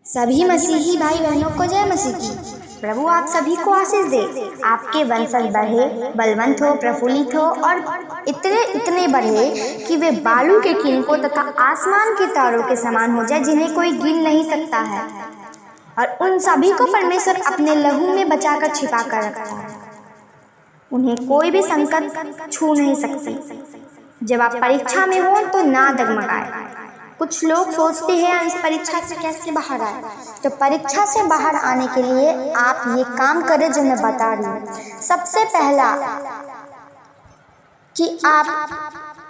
सभी मसीही भाई बहनों को जय मसीह की। प्रभु आप सभी को आशीष दे, आपके वंशज बढ़े, बलवंत हो, प्रफुल्लित हो और इतने बढ़े कि वे बालू के किनकों तथा आसमान के तारों के समान हो जाए, जिन्हें कोई गिन नहीं सकता है। और उन सभी को परमेश्वर अपने लहू में बचाकर छिपा कर रखता है। उन्हें कोई भी संकट छू नहीं सकती। जब आप परीक्षा में हो तो ना डगमगाए। कुछ लोग सोचते हैं इस परीक्षा से कैसे बाहर आए। तो परीक्षा से बाहर आने के लिए आप ये काम करें जो मैं बता रही हूँ। सबसे पहला कि आप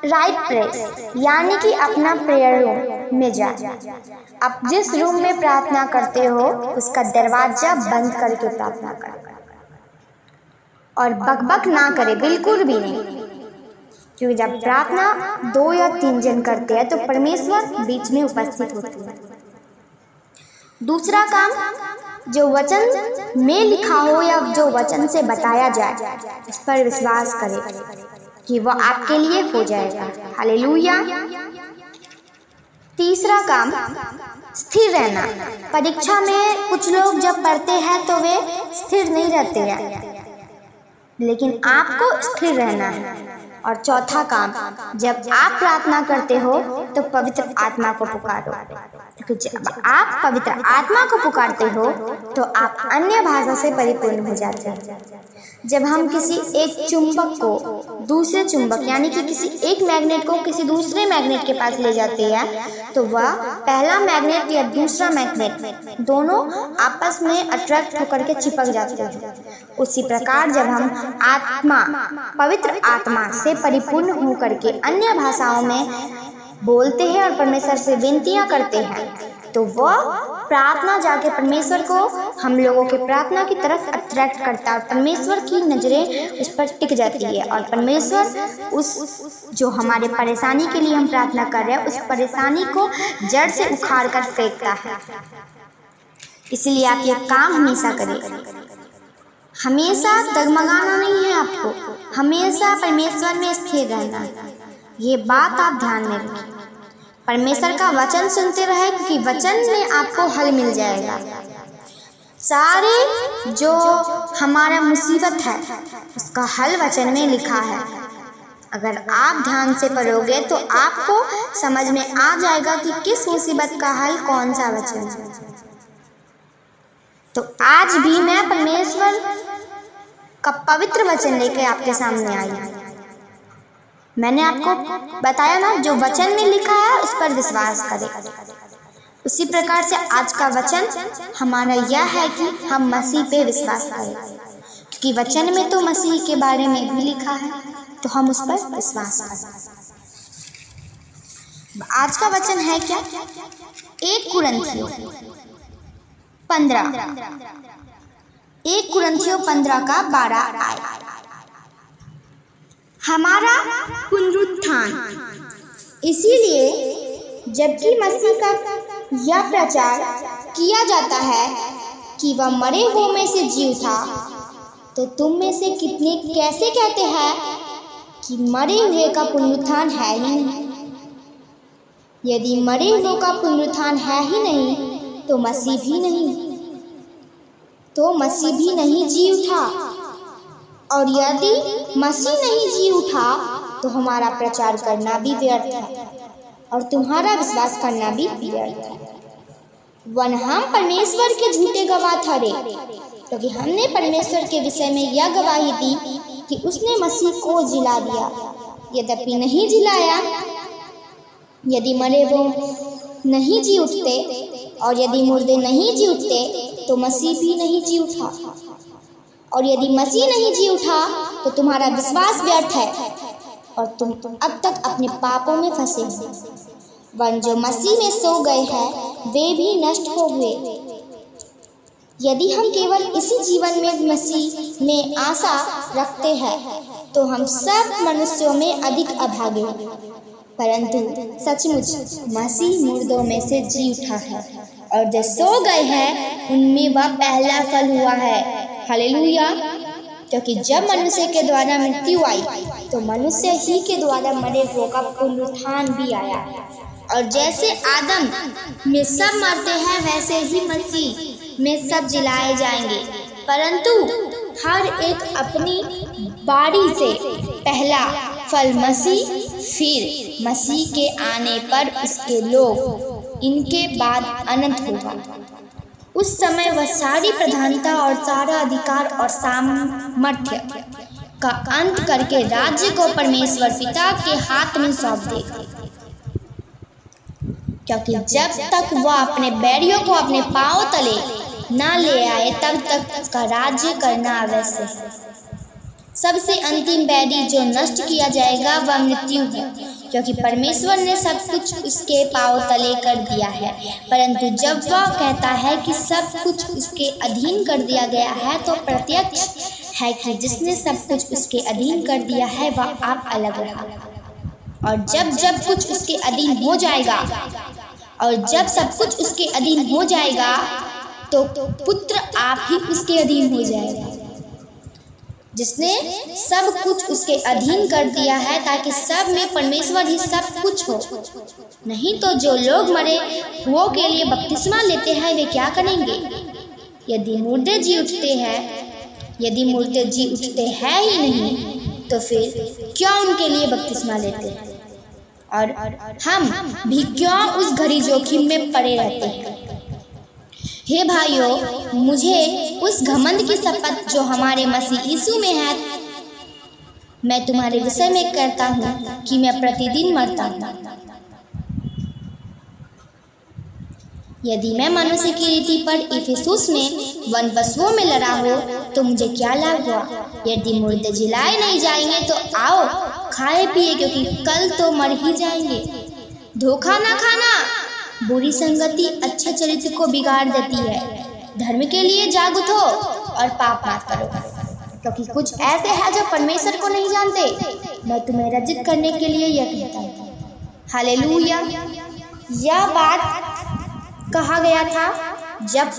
राइट प्लेस यानी कि अपना प्रेयर रूम में जाए। आप जिस रूम में प्रार्थना करते हो उसका दरवाजा बंद करके प्रार्थना करें और बकबक ना करें, बिल्कुल भी नहीं। क्योंकि जब प्रार्थना 2 या 3 जन करते हैं तो परमेश्वर बीच में उपस्थित होते हैं। दूसरा काम, जो वचन में लिखा हो या जो वचन से बताया जाए उस पर विश्वास करें कि वह आपके लिए हो जाएगा। हालेलुया। तीसरा काम, स्थिर रहना। परीक्षा में कुछ लोग जब पढ़ते हैं तो वे स्थिर नहीं रहते हैं, लेकिन आपको स्थिर रहना है। और चौथा काम, जब आप प्रार्थना करते हो तो पवित्र आत्मा को पुकारो, क्योंकि जब आप पवित्र आत्मा को पुकारते हो तो आप अन्य भाषा से परिपूर्ण हो जाते हैं। जब हम किसी एक चुंबक को दूसरे चुंबक यानी कि किसी एक मैग्नेट को किसी दूसरे मैग्नेट के पास ले जाते हैं तो वह पहला मैग्नेट या दूसरा मैग्नेट दोनों आपस में अट्रैक्ट होकर के चिपक जाते हैं। उसी प्रकार जब हम आत्मा पवित्र आत्मा से परिपूर्ण होकर के अन्य भाषाओं में बोलते हैं और परमेश्वर से विनतियां करते हैं तो वह प्रार्थना जाके परमेश्वर को हम लोगों के प्रार्थना की तरफ अट्रैक्ट करता है और परमेश्वर की नजरें उस पर टिक जाती है और परमेश्वर उस जो हमारे परेशानी के लिए हम प्रार्थना कर रहे हैं उस परेशानी को जड़ से उखाड़ कर फेंकता है। इसलिए आप ये काम हमेशा करें। हमेशा डगमगाना नहीं है आपको, हमेशा परमेश्वर में स्थिर रहना है। ये बात आप ध्यान में रखें। परमेश्वर का वचन सुनते रहे क्योंकि वचन में आपको हल मिल जाएगा। सारे जो हमारा मुसीबत है उसका हल वचन में लिखा है। अगर आप ध्यान से पढ़ोगे तो आपको समझ में आ जाएगा कि किस मुसीबत का हल कौन सा वचन है। तो आज भी मैं परमेश्वर का पवित्र वचन लेकर आपके सामने आई हूँ। मैंने आपको बताया ना, जो वचन में लिखा है उस पर विश्वास करें। उसी प्रकार से आज का वचन हमारा यह है कि हम मसीह पे विश्वास करें, क्योंकि वचन में तो मसीह के बारे में भी लिखा है, तो हम उस पर विश्वास करें। आज का वचन है क्या? 1 कुरिन्थियों 15 का 12 आए। हमारा पुनरुत्थान। इसीलिए जबकि मसीह का यह प्रचार किया जाता है कि वह मरे हुओं में से जी उठा, तो तुम में से कितने कैसे कहते हैं कि मरे हुए का पुनरुत्थान है ही नहीं? यदि मरे हुओं का पुनरुत्थान है ही नहीं तो मसीह भी नहीं जी उठा। और यदि मसीह नहीं जी उठा तो हमारा प्रचार करना भी व्यर्थ है और तुम्हारा विश्वास करना भी व्यर्थ है। वन हम परमेश्वर के झूठे गवाह ठहरे, क्योंकि हमने परमेश्वर के विषय में यह गवाही दी कि उसने मसीह को जिला दिया, यद्यपि नहीं जिलाया। यदि मरे वो नहीं जी उठते और यदि मुर्दे नहीं जी उठते तो मसीह भी नहीं जी उठा। और यदि मसीह नहीं जी उठा तो तुम्हारा विश्वास व्यर्थ है और तुम अब तक अपने पापों में फंसे हो। वन जो मसीह में सो गए हैं वे भी नष्ट हो हुए। यदि हम केवल इसी जीवन में मसीह में आशा रखते हैं तो हम सब मनुष्यों में अधिक अभागे, परंतु सचमुच मसीह मुर्दों में से जी उठा है और जो सो गए हैं उनमें वह पहला फल हुआ है। हालेलुया। क्योंकि जब मनुष्य के द्वारा मृत्यु आई तो मनुष्य ही के द्वारा मरे हुओं का पुनरुत्थान भी आया। और जैसे आदम में सब मरते हैं वैसे ही मसीह में सब जिलाए जाएंगे, परंतु हर एक अपनी बारी से। पहला फल मसीह, फिर मसीह के आने पर उसके लोग, इनके बाद अनंत होगा। उस समय वह सारी प्रधानता और सारा अधिकार और सामर्थ्य का अंत करके राज्य को परमेश्वर पिता के हाथ में सौंप देगा, क्योंकि जब तक वह अपने बैरियों को अपने पांव तले ना ले आए तब तक उसका राज्य करना आवश्यक है। सबसे अंतिम बैरी जो नष्ट किया जाएगा वह मृत्यु है, क्योंकि परमेश्वर ने सब कुछ उसके पांव तले कर दिया है। परंतु जब वह कहता है कि सब कुछ उसके अधीन कर दिया गया है, तो प्रत्यक्ष है कि जिसने सब कुछ उसके अधीन कर दिया है वह आप अलग रहा। और जब जब कुछ उसके अधीन हो जाएगा, और जब सब कुछ उसके अधीन हो जाएगा, तो पुत्र आप ही उसके अधीन हो जाएगा, जिसने सब कुछ उसके अधीन कर दिया है, ताकि सब में परमेश्वर ही सब कुछ हो। नहीं तो जो लोग मरे हुओं के लिए बपतिस्मा लेते हैं वे क्या करेंगे? यदि मुर्दे जी उठते हैं ही नहीं, तो फिर क्यों उनके लिए बपतिस्मा लेते हैं? और हम भी क्यों उस घड़ी जोखिम में पड़े रहते हैं? हे भाइयों, मुझे उस घमंड की शपथ जो हमारे मसीह यीशु में है, मैं तुम्हारे विषय में कहता हूँ कि मैं प्रतिदिन मरता हूँ। यदि मैं मनुष्य की रीति पर इफिसुस में वन पशुओं में लड़ा हो, तो मुझे क्या लाभ हुआ? यदि मुर्दे जिलाए नहीं जाएंगे तो आओ खाए पिए, क्योंकि कल तो मर ही जाएंगे। धोखा ना खाना, बुरी संगति अच्छे चरित्र को बिगाड़ देती है। धर्म के लिए जाग उठो और पाप मत करो, क्योंकि कुछ ऐसे हैं जो परमेश्वर को नहीं जानते। मैं तुम्हें रजित करने के लिए यह कहता हूँ। हालेलुया। यह बात कहा गया था जब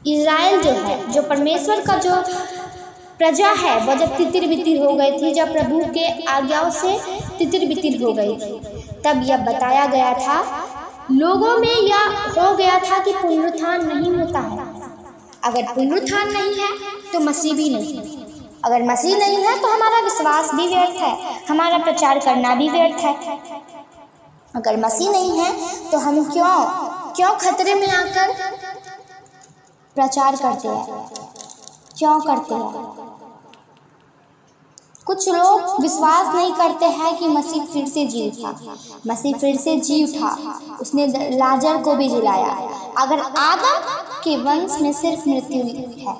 इज़राइल जो है, जो परमेश्वर का जो प्रजा है, वह जब तितिर बितिर हो गई थी, जब प्रभु के आज्ञाओं से तितिर बितिर हो गई थी, तब यह बताया गया था, लोगों में यह हो गया था कि पुनरुत्थान नहीं होता है। अगर पुनरुत्थान नहीं है तो मसीह भी नहीं है। अगर मसीह नहीं है तो हमारा विश्वास भी व्यर्थ है, हमारा प्रचार करना भी व्यर्थ है। अगर मसीह नहीं है तो हम क्यों खतरे में आकर प्रचार करते हैं? क्यों करते हैं? कुछ लोग विश्वास नहीं करते हैं कि मसीह फिर से जी उठा। मसीह फिर से जी उठा, उसने लाजर को भी जिलाया। अगर आदम के वंश में सिर्फ मृत्यु है,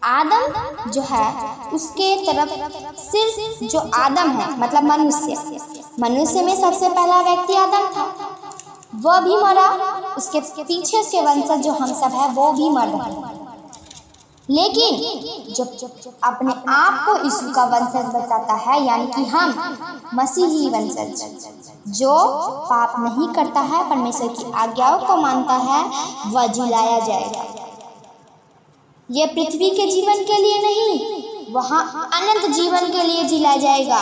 आदम जो है उसके तरफ सिर्फ जो आदम है, मतलब मनुष्य में सबसे पहला व्यक्ति आदम था, वह भी मरा। उसके पीछे उसके वंशज जो हम सब है वो भी मर रहे हैं। लेकिन जो अपने आप को यीशु का वंशज बताता है, यानी कि हम मसीही वंशज, जो पाप नहीं करता है, परमेश्वर की आज्ञाओं को मानता है, वह जिलाया जाएगा। यह पृथ्वी के जीवन के लिए नहीं, वहाँ अनंत जीवन के लिए जिलाया जाएगा।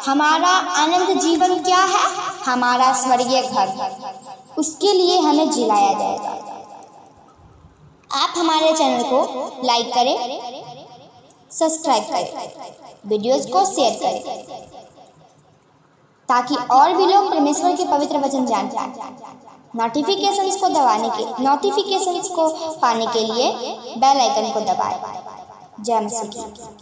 हमारा अनंत जीवन क्या है? हमारा स्वर्गीय घर, उसके लिए हमें जिलाया जाएगा। आप हमारे चैनल को लाइक करें, सब्सक्राइब करें, वीडियोस को शेयर करें, ताकि और भी लोग परमेश्वर के पवित्र वचन जान पाएं। नोटिफिकेशंस को पाने के लिए बेल आइकन को दबाएं। जय मसीह।